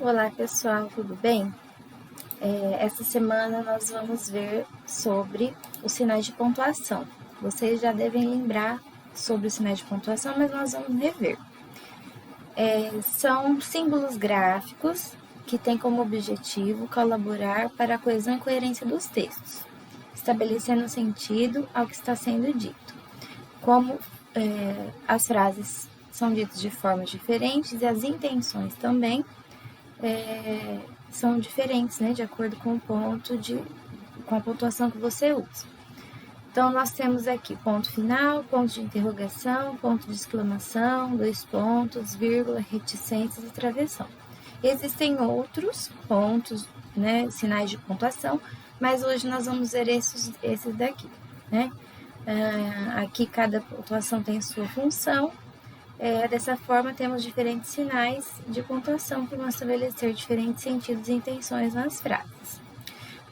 Olá pessoal, tudo bem? Essa semana nós vamos ver sobre os sinais de pontuação. Vocês já devem lembrar sobre os sinais de pontuação, mas nós vamos rever. São símbolos gráficos que têm como objetivo colaborar para a coesão e coerência dos textos, estabelecendo sentido ao que está sendo dito. Como as frases são ditas de formas diferentes e as intenções também, são diferentes, né, de acordo com com a pontuação que você usa. Então, nós temos aqui ponto final, ponto de interrogação, ponto de exclamação, dois pontos, vírgula, reticências e travessão. Existem outros pontos, né, sinais de pontuação, mas hoje nós vamos ver esses daqui, né? Aqui cada pontuação tem sua função. Dessa forma, temos diferentes sinais de pontuação que vão estabelecer diferentes sentidos e intenções nas frases.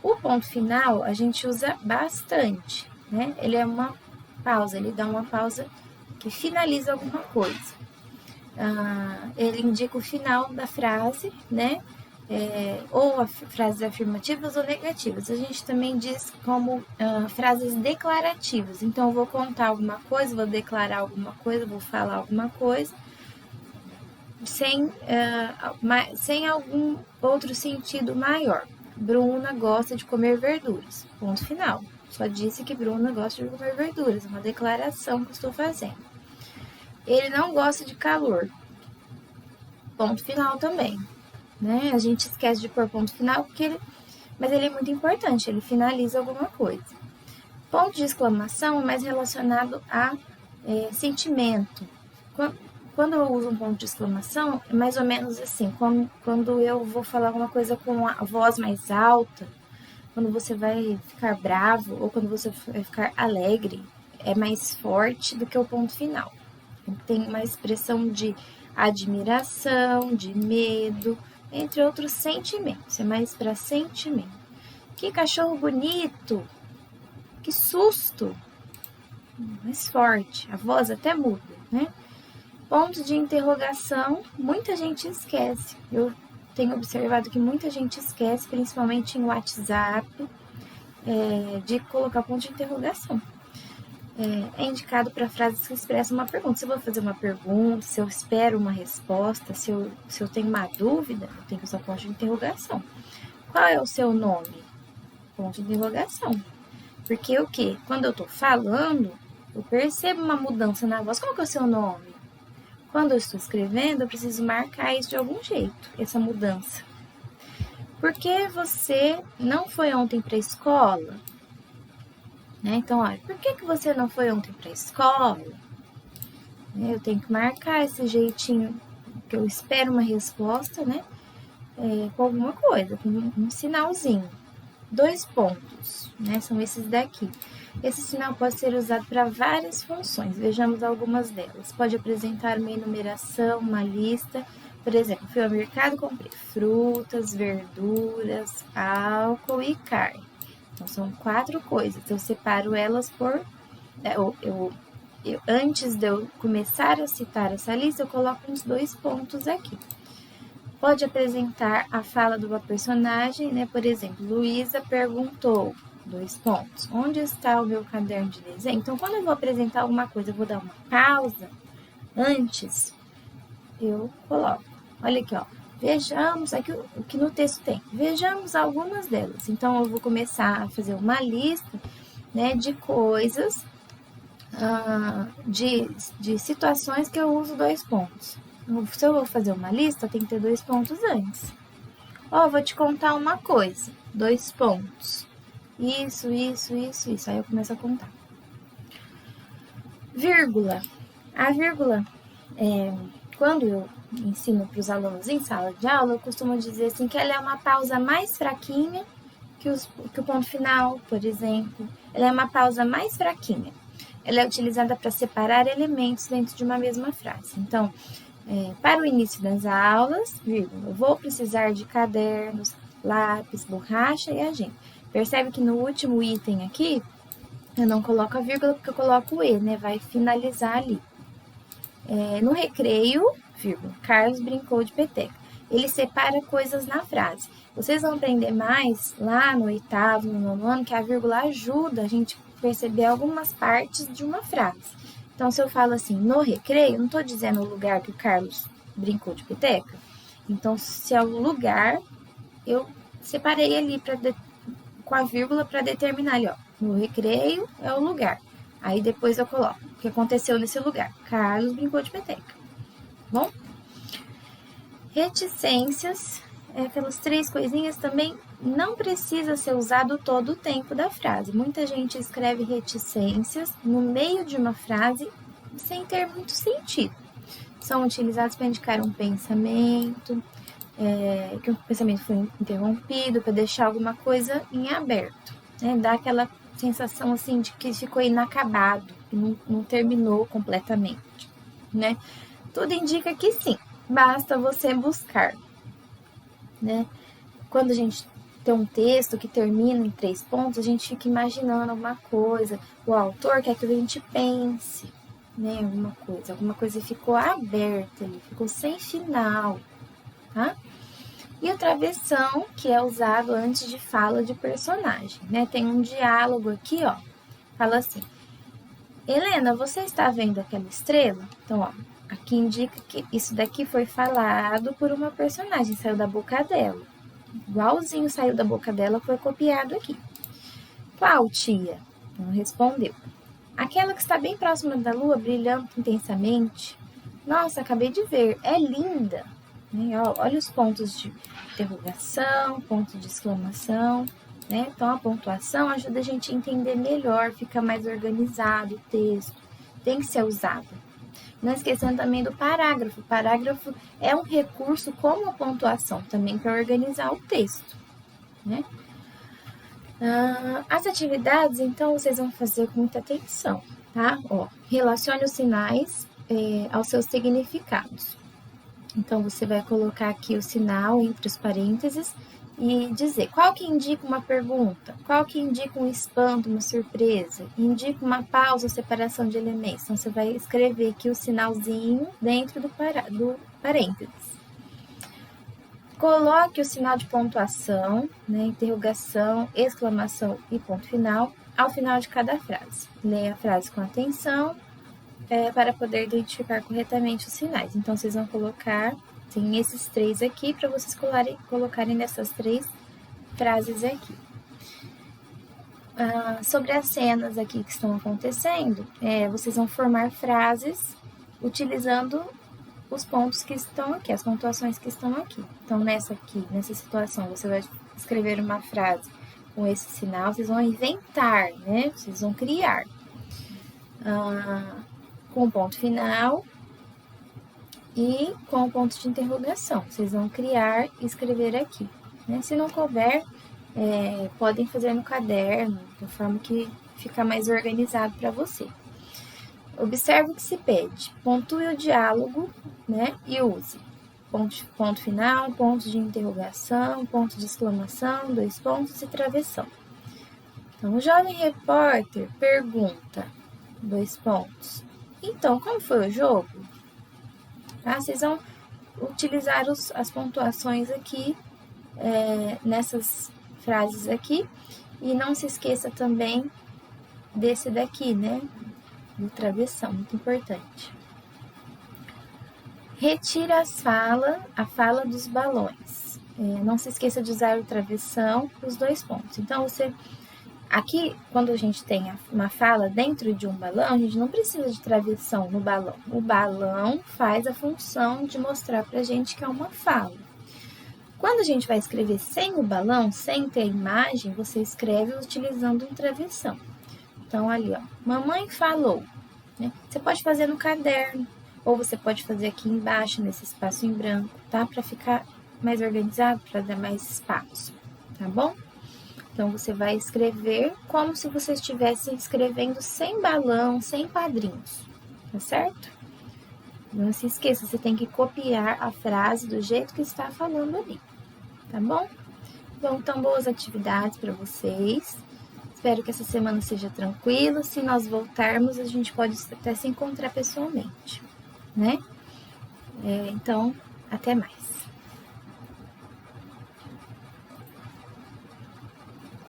O ponto final a gente usa bastante, né? Ele é uma pausa, ele dá uma pausa que finaliza alguma coisa. Ele indica o final da frase, né? Ou frases afirmativas ou negativas. A gente também diz como frases declarativas. Então, eu vou contar alguma coisa, vou declarar alguma coisa, vou falar alguma coisa, sem algum outro sentido maior. Bruna gosta de comer verduras. Ponto final. Só disse que Bruna gosta de comer verduras. É uma declaração que eu estou fazendo. Ele não gosta de calor. Ponto final também. Né? A gente esquece de pôr ponto final, mas ele é muito importante, ele finaliza alguma coisa. Ponto de exclamação é mais relacionado a sentimento. Quando eu uso um ponto de exclamação, é mais ou menos assim, quando eu vou falar alguma coisa com a voz mais alta, quando você vai ficar bravo ou quando você vai ficar alegre, é mais forte do que o ponto final. Tem uma expressão de admiração, de medo, entre outros sentimentos, é mais para sentimento. Que cachorro bonito! Que susto! Mais forte, a voz até muda, né? Ponto de interrogação, muita gente esquece. Eu tenho observado que muita gente esquece, principalmente em WhatsApp, de colocar ponto de interrogação. É indicado para frases que expressam uma pergunta. Se eu vou fazer uma pergunta, se eu espero uma resposta, se eu tenho uma dúvida, eu tenho que usar ponto de interrogação. Qual é o seu nome? Ponto de interrogação. Porque o quê? Quando eu estou falando, eu percebo uma mudança na voz. Qual que é o seu nome? Quando eu estou escrevendo, eu preciso marcar isso de algum jeito, essa mudança. Por que você não foi ontem para a escola? Né? Então, olha, por que você não foi ontem para a escola? Eu tenho que marcar esse jeitinho que eu espero uma resposta, né? Com alguma coisa, com um sinalzinho. 2 pontos, né? São esses daqui. Esse sinal pode ser usado para várias funções. Vejamos algumas delas. Pode apresentar uma enumeração, uma lista. Por exemplo, fui ao mercado, comprei frutas, verduras, álcool e carne. Então, são 4 coisas. Eu separo elas por... antes de eu começar a citar essa lista, eu coloco uns 2 pontos aqui. Pode apresentar a fala de uma personagem, né? Por exemplo, Luísa perguntou, 2 pontos. Onde está o meu caderno de desenho? Então, quando eu vou apresentar alguma coisa, eu vou dar uma pausa. Antes, eu coloco. Olha aqui, ó. Vejamos, aqui o que no texto tem. Vejamos algumas delas. Então, eu vou começar a fazer uma lista, né, de coisas, de situações que eu uso 2 pontos. Se eu vou fazer uma lista, tem que ter 2 pontos antes. Vou te contar uma coisa. 2 pontos. Isso. Aí eu começo a contar. Vírgula. A vírgula, quando eu ensino para os alunos em sala de aula, eu costumo dizer assim que ela é uma pausa mais fraquinha que o ponto final, por exemplo. Ela é uma pausa mais fraquinha. Ela é utilizada para separar elementos dentro de uma mesma frase. Então, para o início das aulas, vírgula, eu vou precisar de cadernos, lápis, borracha e agenda. Percebe que no último item aqui, eu não coloco a vírgula porque eu coloco o E, né? Vai finalizar ali. No recreio, vírgula, Carlos brincou de peteca. ele separa coisas na frase. Vocês vão aprender mais lá no 8º, no 9º ano, que a vírgula ajuda a gente a perceber algumas partes de uma frase. Então, se eu falo assim, no recreio, eu não estou dizendo o lugar que o Carlos brincou de peteca. Então, se é o lugar, eu separei ali com a vírgula para determinar ali, ó. No recreio é o lugar. Aí depois eu coloco o que aconteceu nesse lugar. Carlos brincou de peteca. Bom? Reticências, aquelas 3 coisinhas também não precisa ser usado todo o tempo da frase. Muita gente escreve reticências no meio de uma frase sem ter muito sentido. São utilizados para indicar um pensamento, que o pensamento foi interrompido, para deixar alguma coisa em aberto. Né? Dá aquela sensação assim de que ficou inacabado, que não terminou completamente. Né? Tudo indica que sim, basta você buscar. Né? Quando a gente tem um texto que termina em 3 pontos, a gente fica imaginando alguma coisa, o autor quer que a gente pense, né, alguma coisa ficou aberta ali, ficou sem final, tá? E a travessão, que é usado antes de fala de personagem, né? Tem um diálogo aqui, ó, fala assim: Helena, você está vendo aquela estrela? Então, ó, aqui indica que isso daqui foi falado por uma personagem, saiu da boca dela. Igualzinho saiu da boca dela, foi copiado aqui. Qual, tia? Não respondeu. Aquela que está bem próxima da lua, brilhando intensamente. Nossa, acabei de ver, é linda. Olha os pontos de interrogação, ponto de exclamação. Né? Então, a pontuação ajuda a gente a entender melhor, fica mais organizado o texto. Tem que ser usado. Não esquecendo também do parágrafo. O parágrafo é um recurso como a pontuação também para organizar o texto. Né? As atividades, então, vocês vão fazer com muita atenção, tá? Ó, relacione os sinais aos seus significados. Então, você vai colocar aqui o sinal entre os parênteses e dizer qual que indica uma pergunta, qual que indica um espanto, uma surpresa, indica uma pausa ou separação de elementos. Então, você vai escrever aqui o sinalzinho dentro do parênteses. Coloque o sinal de pontuação, né, interrogação, exclamação e ponto final ao final de cada frase. Leia a frase com atenção para poder identificar corretamente os sinais. Então, vocês vão colocar, tem esses 3 aqui para vocês colocarem nessas 3 frases aqui. Sobre as cenas aqui que estão acontecendo, vocês vão formar frases utilizando os pontos que estão aqui, as pontuações que estão aqui. Então, nessa situação, você vai escrever uma frase com esse sinal, vocês vão inventar, né? Vocês vão criar. Com ponto final e com ponto de interrogação. Vocês vão criar e escrever aqui. Né? Se não couber, podem fazer no caderno, de forma que fica mais organizado para você. Observe o que se pede. Pontue o diálogo, né? E use ponto final, ponto de interrogação, ponto de exclamação, 2 pontos e travessão. Então, o jovem repórter pergunta, 2 pontos. Então, como foi o jogo? Tá? Vocês vão utilizar as pontuações aqui, nessas frases aqui. E não se esqueça também desse daqui, né? Do travessão, muito importante. Retira a fala dos balões. Não se esqueça de usar o travessão para os 2 pontos. Então, aqui, quando a gente tem uma fala dentro de um balão, a gente não precisa de travessão no balão. O balão faz a função de mostrar pra gente que é uma fala. Quando a gente vai escrever sem o balão, sem ter a imagem, você escreve utilizando um travessão. Então, ali, ó, mamãe falou. Né? Você pode fazer no caderno, ou você pode fazer aqui embaixo, nesse espaço em branco, tá? Para ficar mais organizado, para dar mais espaço, tá bom? Então, você vai escrever como se você estivesse escrevendo sem balão, sem quadrinhos, tá certo? Não se esqueça, você tem que copiar a frase do jeito que está falando ali, tá bom? Bom, então, boas atividades para vocês. Espero que essa semana seja tranquila. Se nós voltarmos, a gente pode até se encontrar pessoalmente, né? Então, até mais.